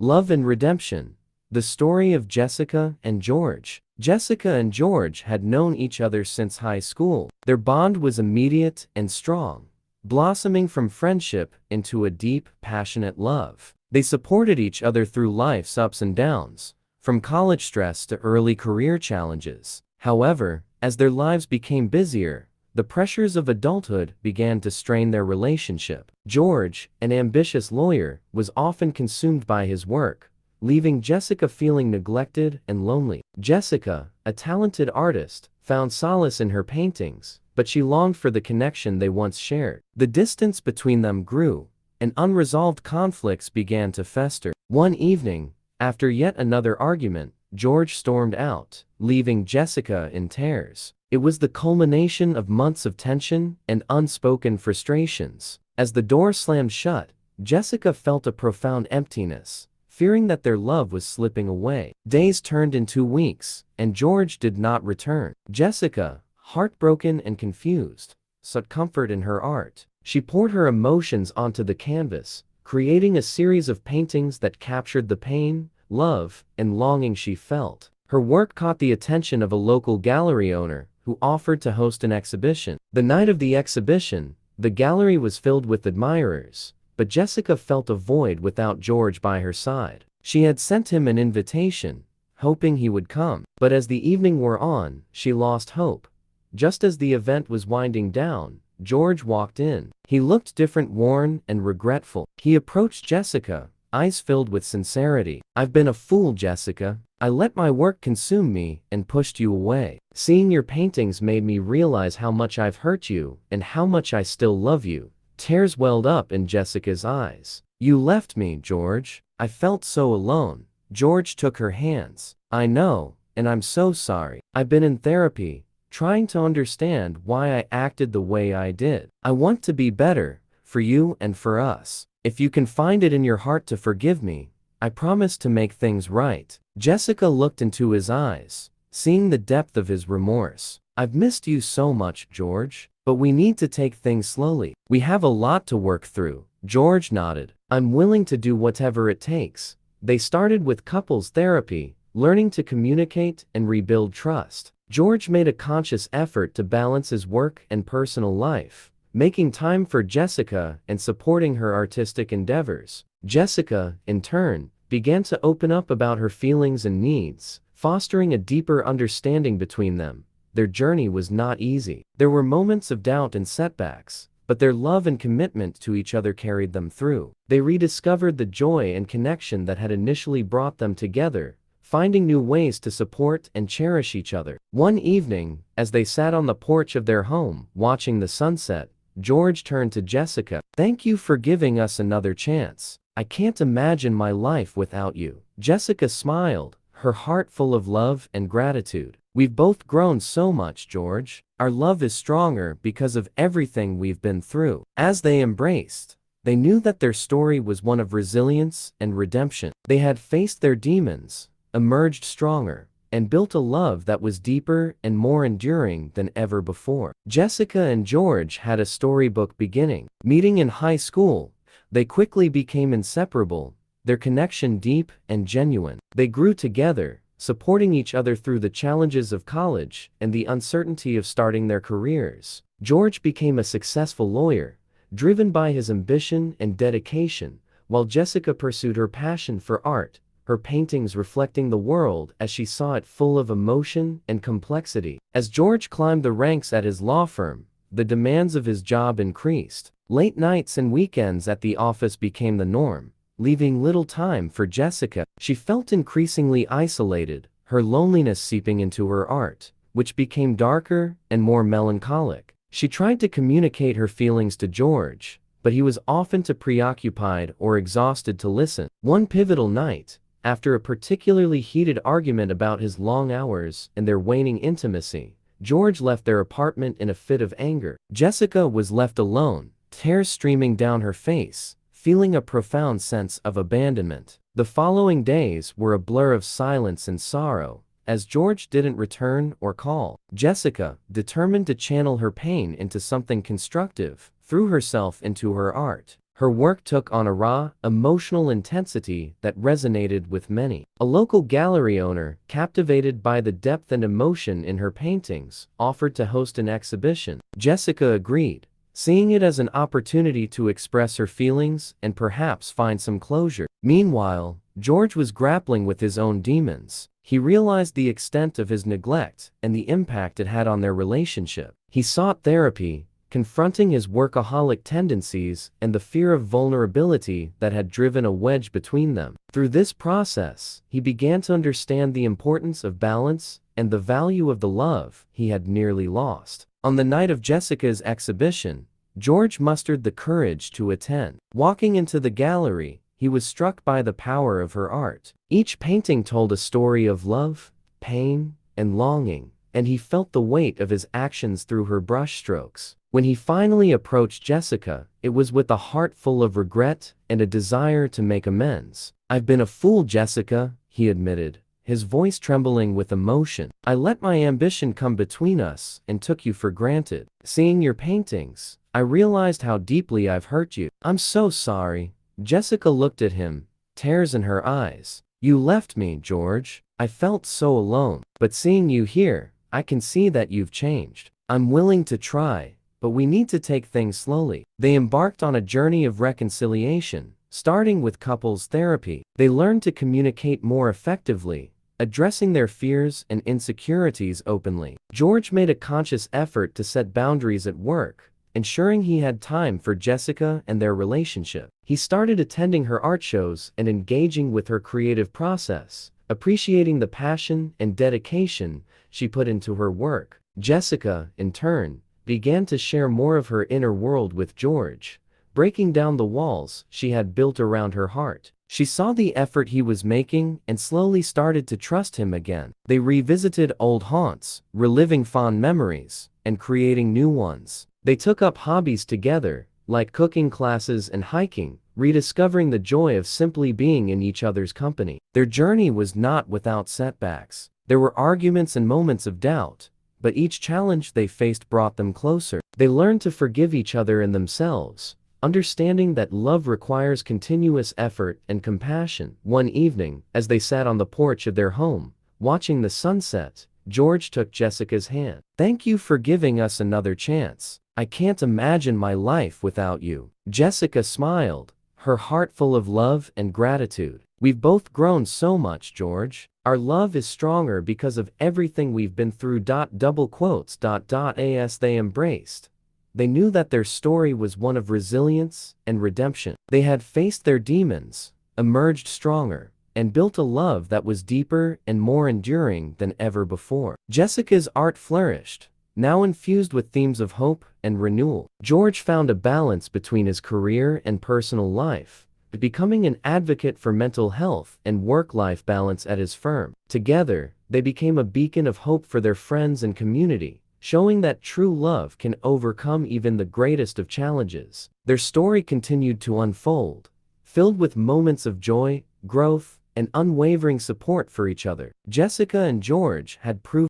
Love and redemption. The story of Jessica and George. Jessica and George had known each other since high school. Their bond was immediate and strong, blossoming from friendship into a deep, passionate love. They supported each other through life's ups and downs, from college stress to early career challenges. However, as their lives became busier, the pressures of adulthood began to strain their relationship. George, an ambitious lawyer, was often consumed by his work, leaving Jessica feeling neglected and lonely. Jessica, a talented artist, found solace in her paintings, but she longed for the connection they once shared. The distance between them grew, and unresolved conflicts began to fester. One evening, after yet another argument, George stormed out, leaving Jessica in tears. It was the culmination of months of tension and unspoken frustrations. As the door slammed shut, Jessica felt a profound emptiness, fearing that their love was slipping away. Days turned into weeks, and George did not return. Jessica, heartbroken and confused, sought comfort in her art. She poured her emotions onto the canvas, creating a series of paintings that captured the pain, love, and longing she felt. Her work caught the attention of a local gallery owner, who offered to host an exhibition. The night of the exhibition, the gallery was filled with admirers, but Jessica felt a void without George by her side. She had sent him an invitation, hoping he would come, but as the evening wore on, she lost hope. Just as the event was winding down, George walked in. He looked different, worn and regretful. He approached Jessica, eyes filled with sincerity. "I've been a fool, Jessica. I let my work consume me and pushed you away. Seeing your paintings made me realize how much I've hurt you and how much I still love you." Tears welled up in Jessica's eyes. "You left me, George. I felt so alone." George took her hands. "I know, and I'm so sorry. I've been in therapy, trying to understand why I acted the way I did. I want to be better, for you and for us. If you can find it in your heart to forgive me, I promise to make things right." Jessica looked into his eyes, seeing the depth of his remorse. "I've missed you so much, George, but we need to take things slowly. We have a lot to work through." George nodded. "I'm willing to do whatever it takes." They started with couples therapy, learning to communicate and rebuild trust. George made a conscious effort to balance his work and personal life, making time for Jessica and supporting her artistic endeavors. Jessica, in turn, began to open up about her feelings and needs, fostering a deeper understanding between them. Their journey was not easy. There were moments of doubt and setbacks, but their love and commitment to each other carried them through. They rediscovered the joy and connection that had initially brought them together, finding new ways to support and cherish each other. One evening, as they sat on the porch of their home, watching the sunset, George turned to Jessica. "Thank you for giving us another chance. I can't imagine my life without you." Jessica smiled, her heart full of love and gratitude. "We've both grown so much, George. Our love is stronger because of everything we've been through." As they embraced, they knew that their story was one of resilience and redemption. They had faced their demons, emerged stronger, and built a love that was deeper and more enduring than ever before. Jessica and George had a storybook beginning. Meeting in high school, they quickly became inseparable, their connection deep and genuine. They grew together, supporting each other through the challenges of college and the uncertainty of starting their careers. George became a successful lawyer, driven by his ambition and dedication, while Jessica pursued her passion for art, her paintings reflecting the world as she saw it, full of emotion and complexity. As George climbed the ranks at his law firm, the demands of his job increased. Late nights and weekends at the office became the norm, leaving little time for Jessica. She felt increasingly isolated, her loneliness seeping into her art, which became darker and more melancholic. She tried to communicate her feelings to George, but he was often too preoccupied or exhausted to listen. One pivotal night, after a particularly heated argument about his long hours and their waning intimacy, George left their apartment in a fit of anger. Jessica was left alone, tears streaming down her face, feeling a profound sense of abandonment. The following days were a blur of silence and sorrow, as George didn't return or call. Jessica, determined to channel her pain into something constructive, threw herself into her art. Her work took on a raw, emotional intensity that resonated with many. A local gallery owner, captivated by the depth and emotion in her paintings, offered to host an exhibition. Jessica agreed, seeing it as an opportunity to express her feelings and perhaps find some closure. Meanwhile, George was grappling with his own demons. He realized the extent of his neglect and the impact it had on their relationship. He sought therapy, confronting his workaholic tendencies and the fear of vulnerability that had driven a wedge between them. Through this process, he began to understand the importance of balance and the value of the love he had nearly lost. On the night of Jessica's exhibition, George mustered the courage to attend. Walking into the gallery, he was struck by the power of her art. Each painting told a story of love, pain, and longing, and he felt the weight of his actions through her brushstrokes. When he finally approached Jessica, it was with a heart full of regret and a desire to make amends. "I've been a fool, Jessica," he admitted, his voice trembling with emotion. "I let my ambition come between us and took you for granted. Seeing your paintings, I realized how deeply I've hurt you. I'm so sorry." Jessica looked at him, tears in her eyes. "You left me, George. I felt so alone. But seeing you here, I can see that you've changed. I'm willing to try, but we need to take things slowly." They embarked on a journey of reconciliation, starting with couples therapy. They learned to communicate more effectively, addressing their fears and insecurities openly. George made a conscious effort to set boundaries at work, ensuring he had time for Jessica and their relationship. He started attending her art shows and engaging with her creative process, appreciating the passion and dedication she put into her work. Jessica, in turn, began to share more of her inner world with George, breaking down the walls she had built around her heart. She saw the effort he was making and slowly started to trust him again. They revisited old haunts, reliving fond memories, and creating new ones. They took up hobbies together, like cooking classes and hiking, rediscovering the joy of simply being in each other's company. Their journey was not without setbacks. There were arguments and moments of doubt, but each challenge they faced brought them closer. They learned to forgive each other and themselves, understanding that love requires continuous effort and compassion. One evening, as they sat on the porch of their home, watching the sunset, George took Jessica's hand. "Thank you for giving us another chance. I can't imagine my life without you." Jessica smiled, her heart full of love and gratitude. "We've both grown so much, George. Our love is stronger because of everything we've been through. As they embraced, they knew that their story was one of resilience and redemption. They had faced their demons, emerged stronger, and built a love that was deeper and more enduring than ever before. Jessica's art flourished, now infused with themes of hope and renewal. George found a balance between his career and personal life, becoming an advocate for mental health and work-life balance at his firm. Together, they became a beacon of hope for their friends and community, showing that true love can overcome even the greatest of challenges. Their story continued to unfold, filled with moments of joy, growth, and unwavering support for each other. Jessica and George had proved